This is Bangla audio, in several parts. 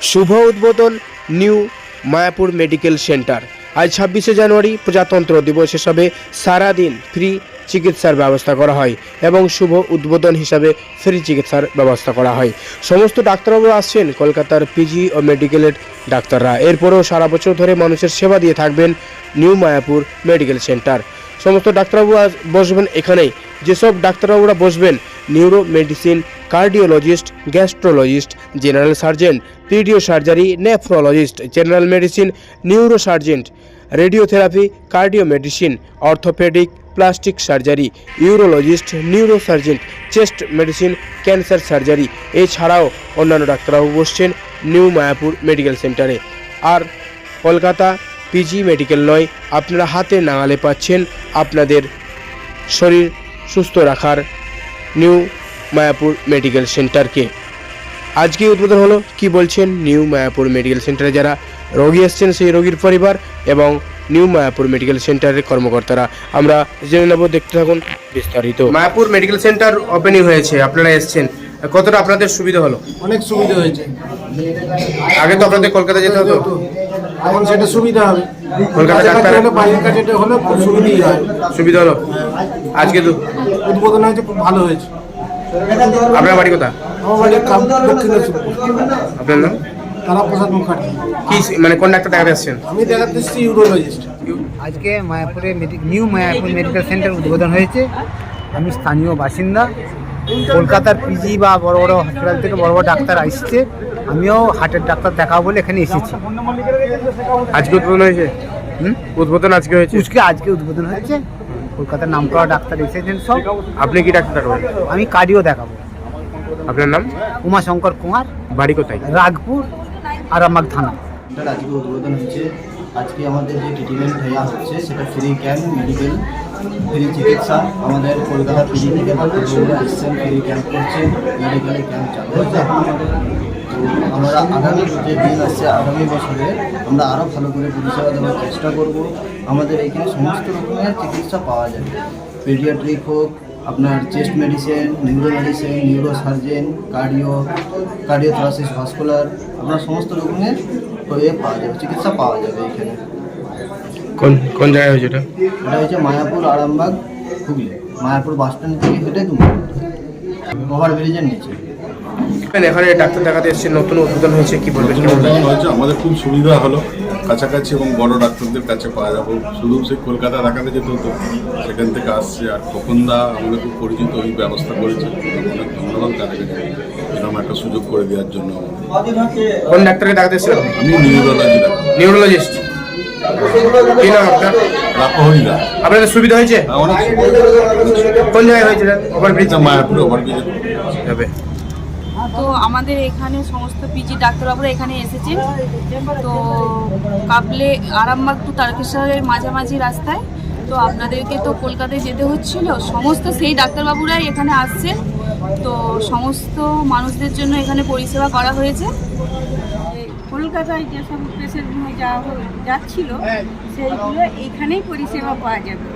শুভ উদ্বোধন নিউ মায়াপুর মেডিকেল সেন্টার। আজ 26শে জানুয়ারি প্রজাতন্ত্র দিবস হিসাবে সারাদিন ফ্রি চিকিৎসার ব্যবস্থা করা হয় এবং শুভ উদ্বোধন হিসাবে ফ্রি চিকিৎসার ব্যবস্থা করা হয়। সমস্ত ডাক্তারবাবু আসছেন কলকাতার পিজি ও মেডিকেলের ডাক্তাররা। এরপরেও সারা বছর ধরে মানুষের সেবা দিয়ে থাকবেন নিউ মায়াপুর মেডিকেল সেন্টার। সমস্ত ডাক্তারবাবু বসবেন এখানেই। যেসব ডাক্তারবাবুরা বসবেন neuro medicine, cardiologist, gastrologist, general sergeant, PDO surgery, nephrologist, general medicine, neuro sergeant, radiotherapy, cardio medicine, orthopaedic, plastic surgery, urologist, neuro sergeant, chest medicine, cancer surgery এছাড়াও অন্যান্য ডাক্তারবাবু বসছেন নিউ মায়াপুর মেডিকেল সেন্টারে। আর কলকাতা পিজি মেডিকেল নয়, আপনারা হাতে নাগালে পাচ্ছেন আপনাদের শরীর সুস্থ রাখার নিউ মায়াপুর মেডিকেল সেন্টারকে। আজকে উদ্বোধন হলো, কি বলছেন নিউ মায়াপুর মেডিকেল সেন্টারে যারা রোগী এসছেন সেই রোগীর পরিবার এবং নিউ মায়াপুর মেডিকেল সেন্টারের কর্মকর্তারা। আমরা জেনে নেব, দেখতে থাকুন বিস্তারিত। মায়াপুর মেডিকেল সেন্টার ওপেনিং হয়েছে, আপনারা এসছেন, কতটা আপনাদের সুবিধা হলো? অনেক সুবিধা হয়েছে। আগে তো আপনাদের কলকাতা যেতে হতো, এখন সেটা সুবিধা হবে। কলকাতা ডাক্তার হলে বাইরের কাছে হলে খুব সুবিধাই হয়। সুবিধা হলো। আজকে তো উদ্বোধন হয়েছে, খুব ভালো হয়েছে। আপনার বাড়ি কোথা? আমার বাড়ি দক্ষিণেশ্বর। আপনার নাম? তারাপ্রসাদ মুখার্জি। কি মানে কোন ডাক্তার দেখাতে আসছেন? আমি দেখাতে এসেছি ইউরোলজিস্ট। আজকে মায়াপুরে নিউ মায়াপুর মেডিকেল সেন্টার উদ্বোধন হয়েছে। আমি স্থানীয় বাসিন্দা। কলকাতার পিজি বা বড় বড় হসপিটাল থেকে বড় বড় ডাক্তার আসছে, আমিও হার্টের ডাক্তার দেখাবো বলে এখানে এসেছি। আজকে উদ্বোধন হয়েছে? উদ্বোধন আজকে হয়েছে? আজকে উদ্বোধন হয়েছে। কলকাতার নামকরা ডাক্তার এসেছেন সব। আপনি কি ডাক্তার দেখাবেন? আমি কার্ডিও দেখাবো। আপনার নাম? উমাশঙ্কর কুমার। বাড়ি কোথায়? রাগপুর, আরামবাগ থানা। আজকে উদ্বোধন হচ্ছে। আজকে আমাদের যে ট্রিটমেন্ট দেওয়া হচ্ছে সেটা ফ্রি ক্যাম্প, মেডিকেল ফ্রি চিকিৎসা। আমাদের কলকাতা পিজি থেকে ডাক্তারবাবুরা এসছেন, ফ্রি ক্যাম্প করছেন, মেডিকেলের ক্যাম্প চালু হচ্ছে। তো আমরা আগামী যে দিন আসছে, আগামী বছরে আমরা আরও ভালো করে পরিষেবা দেওয়ার চেষ্টা করব। আমাদের এখানে সমস্ত রকমের চিকিৎসা পাওয়া যাবে, পেডিয়াট্রিক হোক, আপনার chest medicine, neuro medicine, neuro surgeon, cardiothoracic, vascular, আপনার সমস্ত রকমের পাওয়া যাবে, চিকিৎসা পাওয়া যাবে এখানে। কোন জায়গায় হয়েছে এটা? এটা হচ্ছে মায়াপুর আরামবাগ হুগলি, মায়াপুর বাস স্ট্যান্ড থেকে হেঁটে 2 মিনিট, ওভারব্রিজের নিচে। এখানে ডাক্তার দেখাতে এসেছেন, নতুন উদ্বোধন হয়েছে, কি বলবেন? হয়েছে, আমাদের খুব সুবিধা হলো, কাছাকাছি এবং বড় ডাক্তারদের কাছে পাওয়া যাবো। শুধু সেই কলকাতা দেখাতে যেতে হতো, সেখান থেকে আসছে। আর খোকনদা আমাদের খুব পরিচিত, ওই ব্যবস্থা করেছে, অনেক ধন্যবাদ তাদেরকে এরকম একটা সুযোগ করে দেওয়ার জন্য। কোন ডাক্তারকে দেখাতে এসেছেন? আমি নিউরোলজিস্ট। কি নাম আপনার? রাপহরিদা। আপনাদের সুবিধা হয়েছে? অনেক কোন জায়গায় হয়েছে? ওভারব্রিজ? মায়াপুরে ওভারব্রিজে যাবে। তো আমাদের এখানে সমস্ত পিজি ডাক্তারবাবুরা এখানে এসেছেন। তো কাবলে আরামবাগ টু তারকেশ্বরের মাঝামাঝি রাস্তায়। তো আপনাদেরকে তো কলকাতায় যেতে হচ্ছিল, সমস্ত সেই ডাক্তারবাবুরাই এখানে আসছেন। তো সমস্ত মানুষদের জন্য এখানে পরিষেবা করা হয়েছে। কলকাতায় যেসব পেশেন্টগুলো যাচ্ছিল সেইগুলো এইখানেই পরিষেবা পাওয়া যাবে।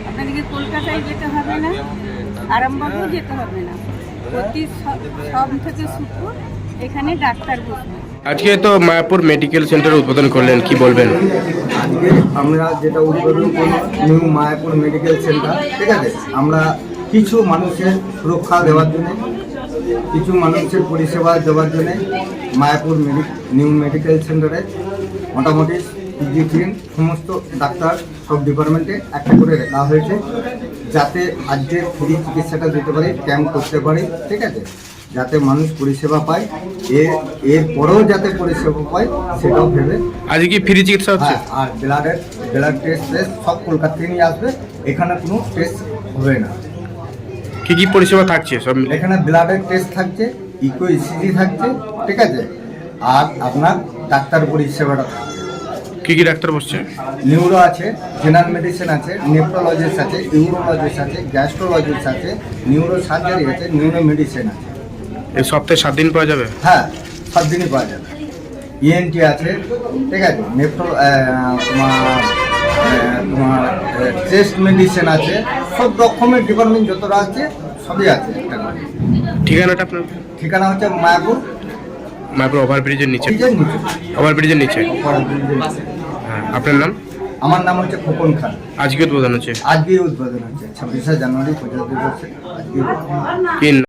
আপনাদেরকে কলকাতায় যেতে হবে না, আরামবাগেও যেতে হবে না। প্রতি সব থেকে শুক্র এখানে ডাক্তার বসবে। আজকে তো মায়াপুর মেডিকেল সেন্টার উদ্বোধন করলেন, কি বলবেন? আজকে আমরা যেটা উদ্বোধন করি নিউ মায়াপুর মেডিকেল সেন্টার, ঠিক আছে, আমরা কিছু মানুষের সুরক্ষা দেওয়ার জন্য, কিছু মানুষের পরিষেবা দেওয়ার জন্য মায়াপুর নিউ মেডিকেল সেন্টারে মোটামুটি পিজি টিম সমস্ত ডাক্তার সব ডিপার্টমেন্টে একটা করে রাখা হয়েছে, যাতে আজকে ফ্রি চিকিৎসাটা দিতে পারি, ক্যাম্প করতে পারি, ঠিক আছে, যাতে মানুষ পরিষেবা পায়, এরপরেও যাতে পরিষেবা পায় সেটাও ভেবে। আজকে কি ফ্রি চিকিৎসা হচ্ছে? আর ব্লাড টেস্ট সব কলকাতা থেকে নিয়ে আসবে, এখানে কোনো টেস্ট হবে না। কি কি পরিষেবা থাকছে? সব এখানে ব্লাডের টেস্ট থাকছে, ইকো ইসিজি থাকছে, ঠিক আছে, আর আপনার ডাক্তার পরিষেবাটা থাকছে। কি কি ডাক্তার বসছে? নিউরো আছে, জেনারেল মেডিসিন আছে, নেফ্রোলজিস্ট আছে, ইউরোলজিস্ট আছে, গ্যাস্ট্রোলজিস্ট আছে, নিউরো সার্জারি আছে, নিউরো মেডিসিন আছে। এই সপ্তাহে 7 দিন পাওয়া যাবে? হ্যাঁ, 7 দিনই পাওয়া যাবে। ইএনটি আছে, ঠিক আছে, তোমার চেস্ট মেডিসিন আছে, সব রকমের ডিপার্টমেন্ট যতটা আছে সবই আছে। ঠিকানাটা আপনার? ঠিকানা হচ্ছে মায়াপুর মায়াপুর ওভারব্রিজের নিচে। ব্রিজের নিচে, ওভারব্রিজের নিচে। ওভারব্রিজের নিচে। হ্যাঁ, আপনার নাম? আমার নাম হচ্ছে খোকন খান। আজকে উদ্বোধন হচ্ছে। আজকেই উদ্বোধন হচ্ছে 26শে জানুয়ারি প্রজাতন্ত্র দিবসে আজকে কি